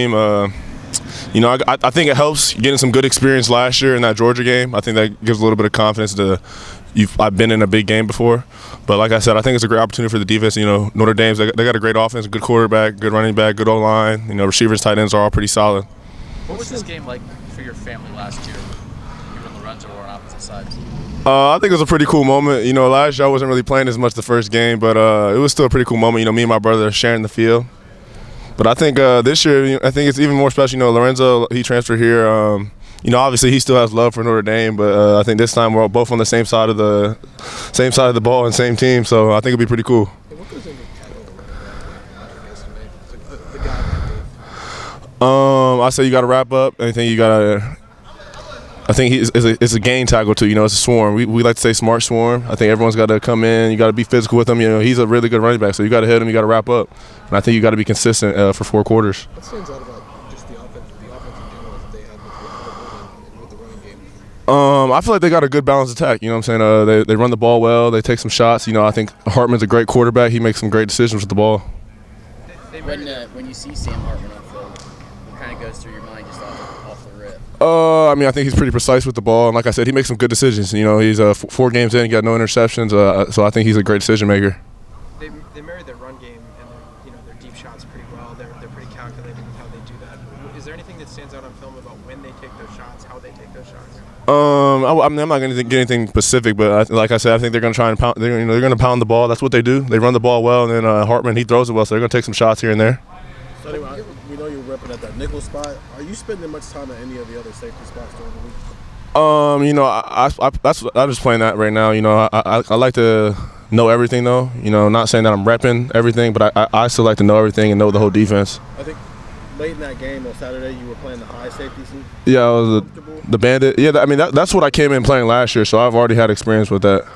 I think it helps getting some good experience last year in that Georgia game. I think that gives a little bit of confidence I've been in a big game before. But like I said, I think it's a great opportunity for the defense. Notre Dame, they got a great offense, good quarterback, good running back, good O-line. Receivers, tight ends are all pretty solid. What was this game like for your family last year? You and Lorenzo were on opposite sides. I think it was a pretty cool moment. Last year I wasn't really playing as much the first game, but it was still a pretty cool moment. Me and my brother sharing the field. But I think this year, I think it's even more special. Lorenzo, he transferred here. Obviously he still has love for Notre Dame, but I think this time we're both on the same side of the ball and same team. So I think it'll be pretty cool. I say you got to wrap up. I think it's a game tackle too. It's a swarm. We like to say smart swarm. I think everyone's got to come in. You got to be physical with him. He's a really good running back, so you got to hit him. You got to wrap up, and I think you got to be consistent for 4 quarters. What stands out about just the offense in general that they had with the running game? I feel like they got a good balanced attack. You know what I'm saying? They run the ball well. They take some shots. I think Hartman's a great quarterback. He makes some great decisions with the ball. When you see Sam Hartman on field, what kind of goes through your mind just off the rip? I think he's pretty precise with the ball, and like I said, he makes some good decisions. He's 4 games in, he got no interceptions, so I think he's a great decision maker. They marry their run game and their deep shots pretty well. They're pretty calculated with how they do that. Is there anything that stands out on film about when they take those shots, how they take those shots? I'm not going to get anything specific, but like I said, I think they're going to try and pound. They're going to pound the ball. That's what they do. They run the ball well, and then Hartman, he throws it well, so they're going to take some shots here and there. Sonny, we know you're repping at that nickel spot. Are you spending much time at any of the other safety spots during the week? I'm just playing that right now. I like to know everything though. Not saying that I'm repping everything, but I still like to know everything and know the whole defense. I think late in that game on Saturday, you were playing the high safety suit. Yeah, I was the bandit. Yeah, that's what I came in playing last year, so I've already had experience with that.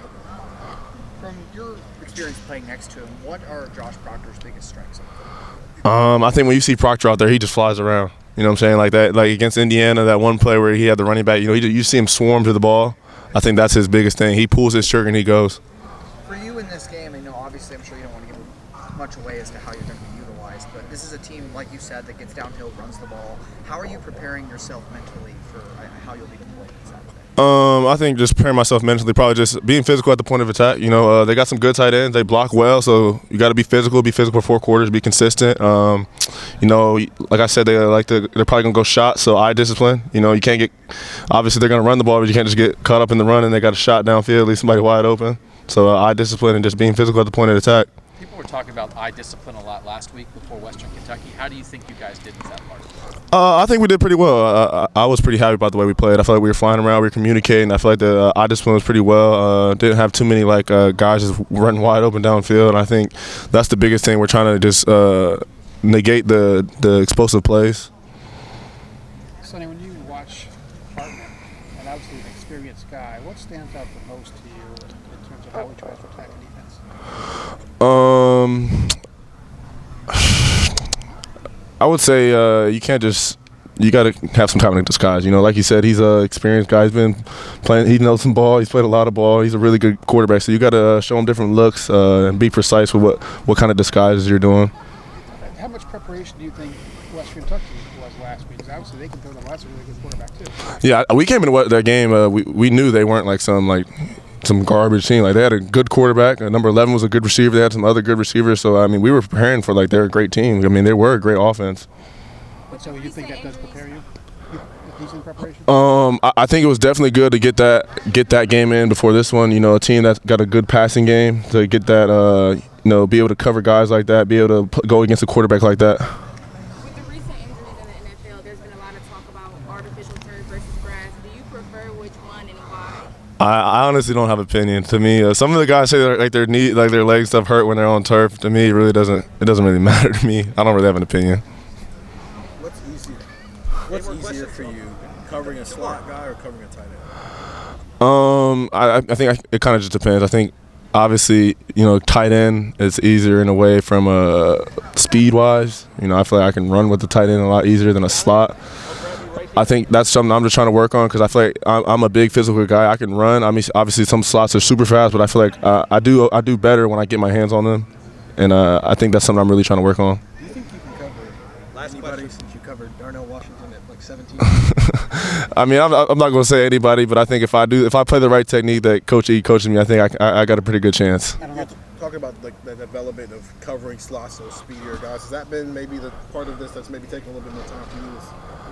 From your experience playing next to him, what are Josh Proctor's biggest strengths? I think when you see Proctor out there, he just flies around. You know what I'm saying? Like that, like against Indiana, that one play where he had the running back. You see him swarm to the ball. I think that's his biggest thing. He pulls his trigger and he goes. For you in this game, obviously, I'm sure you don't want to give much away as to how you're going to be utilized, but this is a team, like you said, that gets downhill, runs the ball. How are you preparing yourself mentally for how you'll be deployed Saturday? I think just preparing myself mentally, probably just being physical at the point of attack. They got some good tight ends. They block well, so you got to be physical for 4 quarters, be consistent. Like I said, they're probably gonna go shot, so eye discipline. You can't get. Obviously, they're gonna run the ball, but you can't just get caught up in the run and they got a shot downfield, leave somebody wide open. So eye discipline and just being physical at the point of attack. People were talking about eye discipline a lot last week before Western Kentucky. How do you think you guys did with that part? I think we did pretty well. I was pretty happy about the way we played. I felt like we were flying around, we were communicating. I feel like the eye discipline was pretty well. Didn't have too many guys just running wide open downfield. And I think that's the biggest thing. We're trying to just negate the explosive plays. Sonny, when you watch Hartman, and obviously an experienced guy, what stands out the most to you in terms of how he tries to attack the defense? I would say you got to have some time in disguise. Like you said, he's an experienced guy. He's been playing. He knows some ball. He's played a lot of ball. He's a really good quarterback. So you got to show him different looks and be precise with what kind of disguises you're doing. How much preparation do you think Western Kentucky was last week? Because obviously they can throw them. That's a really good quarterback too. Yeah, we came into that game. We knew they weren't some garbage team. They had a good quarterback. Number 11 was a good receiver. They had some other good receivers. So we were preparing for they're a great team. They were a great offense. So you think that does prepare you? Decent preparation? I think it was definitely good to get that game in before this one. A team that's got a good passing game to get that. Be able to cover guys like that, be able to go against a quarterback like that. With the recent injuries in the NFL, there's been a lot of talk about artificial turf versus grass. Do you prefer which one and why? I honestly don't have an opinion. To me, some of the guys say their legs stuff hurt when they're on turf. To me, it doesn't really matter to me. I don't really have an opinion. What's easier for you, covering a slot guy or covering a tight end? I think it kind of just depends. I think obviously tight end is easier in a way from speed wise. I feel like I can run with the tight end a lot easier than a slot. I think that's something I'm just trying to work on because I feel like I'm a big physical guy. I can run. Obviously some slots are super fast, but I feel like I do better when I get my hands on them, and I think that's something I'm really trying to work on. Do you think you can cover anybody since you covered for Darnell Washington at like 17? I mean, I'm not going to say anybody, but I think if I play the right technique that Coach E coaches me, I think I got a pretty good chance. You're talking about like the development of covering slots or speedier guys. Has that been maybe the part of this that's maybe taking a little bit more time for you? Is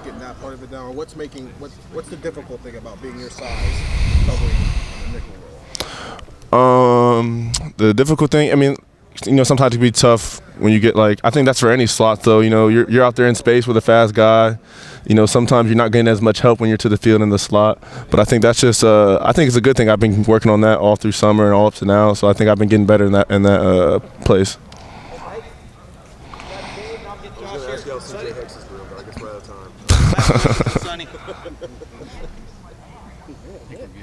getting that part of it down? Or what's the difficult thing about being your size covering the nickel role? The difficult thing, I mean, sometimes it can be tough when you get I think that's for any slot though. You're out there in space with a fast guy. Sometimes you're not getting as much help when you're to the field in the slot. But I think that's just I think it's a good thing. I've been working on that all through summer and all up to now. So I think I've been getting better in that place. Sonny.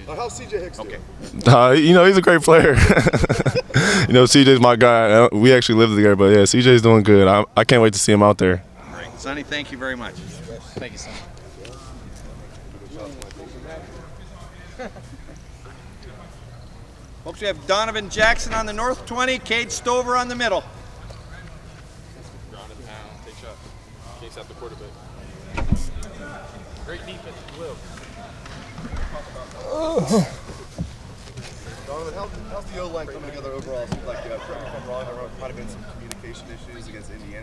How's CJ Hicks doing? He's a great player. CJ's my guy. We actually live together, but yeah, CJ's doing good. I can't wait to see him out there. Great. Sonny, thank you very much. Thank you, Sonny. Folks, we have Donovan Jackson on the north 20, Cade Stover on the middle. Ground and pound, take shot. Kicks out the quarterback. Great defense, Will. Donovan, how's the O-line coming together overall? Seems like, correct me if I'm wrong, there might have been some communication issues against Indiana.